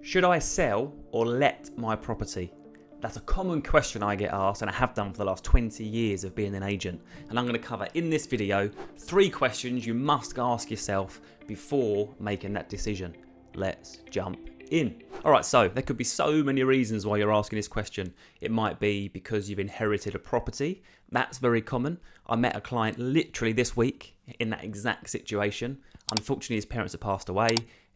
Should I sell or let my property? That's a common question I get asked, and I have done for the last 20 years of being an agent. And I'm going to cover in this video 3 questions you must ask yourself before making that decision. Let's jump in. Alright, so there could be so many reasons why you're asking this question. It might be because you've inherited a property. That's very common. I met a client literally this week in that exact situation. Unfortunately, his parents have passed away.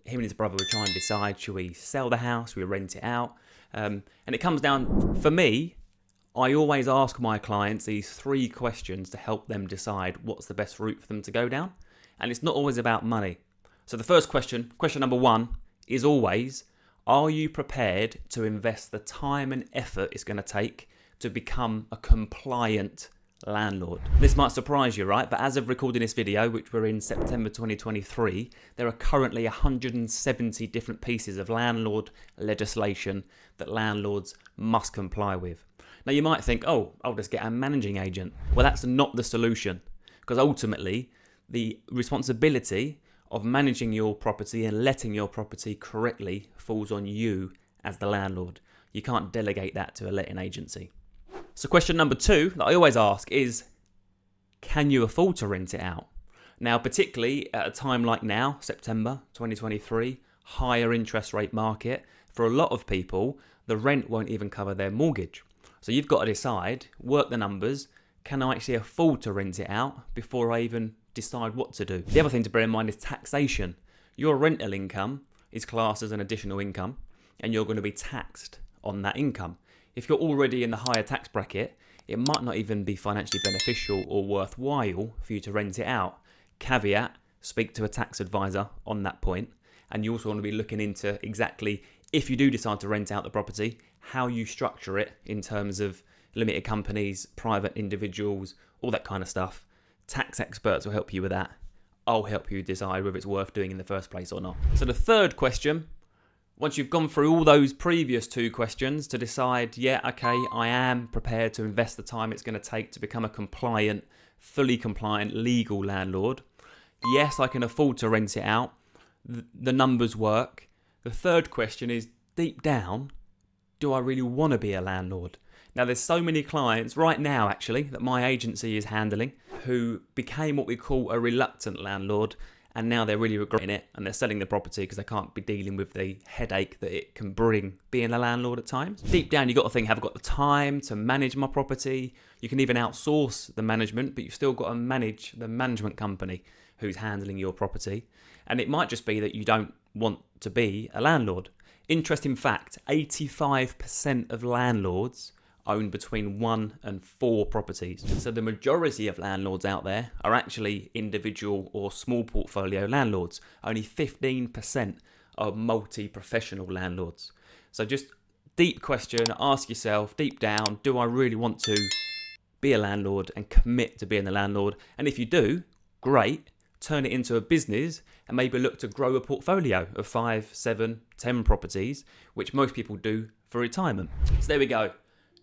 Him and his brother were trying to decide, should we sell the house, should we rent it out? And it comes down, for me, I always ask my clients these 3 questions to help them decide what's the best route for them to go down. And it's not always about money. So the first question number 1, is always, are you prepared to invest the time and effort it's going to take to become a compliant landlord? This might surprise you, right? But as of recording this video, which we're in September 2023, there are currently 170 different pieces of landlord legislation that landlords must comply with. Now you might think, oh, I'll just get a managing agent. Well, that's not the solution, because ultimately the responsibility of managing your property and letting your property correctly falls on you as the landlord. You can't delegate that to a letting agency. So question number 2 that I always ask is, can you afford to rent it out? Now, particularly at a time like now, September 2023, higher interest rate market, for a lot of people, the rent won't even cover their mortgage. So you've got to decide, work the numbers, can I actually afford to rent it out before I even decide what to do? The other thing to bear in mind is taxation. Your rental income is classed as an additional income, and you're going to be taxed on that income. If you're already in the higher tax bracket, it might not even be financially beneficial or worthwhile for you to rent it out. Caveat, speak to a tax advisor on that point. And you also want to be looking into exactly, if you do decide to rent out the property, how you structure it in terms of limited companies, private individuals, all that kind of stuff. Tax experts will help you with that. I'll help you decide whether it's worth doing in the first place or not. So the third question, once you've gone through all those previous 2 questions to decide, yeah, okay, I am prepared to invest the time it's going to take to become a compliant, fully compliant, legal landlord. Yes, I can afford to rent it out. The numbers work. The third question is, deep down, do I really want to be a landlord? Now, there's so many clients right now, actually, that my agency is handling who became what we call a reluctant landlord, and now they're really regretting it, and they're selling the property because they can't be dealing with the headache that it can bring being a landlord at times. Deep down, you've got to think, have I got the time to manage my property? You can even outsource the management, but you've still got to manage the management company who's handling your property. And it might just be that you don't want to be a landlord. Interesting fact, 85% of landlords own between 1 and 4 properties. So the majority of landlords out there are actually individual or small portfolio landlords. Only 15% are multi-professional landlords. So just deep question, ask yourself deep down, do I really want to be a landlord and commit to being a landlord? And if you do, great, turn it into a business and maybe look to grow a portfolio of 5, 7, 10 properties, which most people do for retirement. So there we go.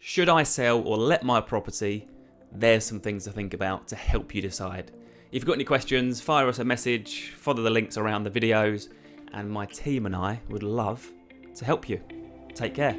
Should I sell or let my property? There's some things to think about to help you decide. If you've got any questions, fire us a message, follow the links around the videos, and my team and I would love to help you. Take care.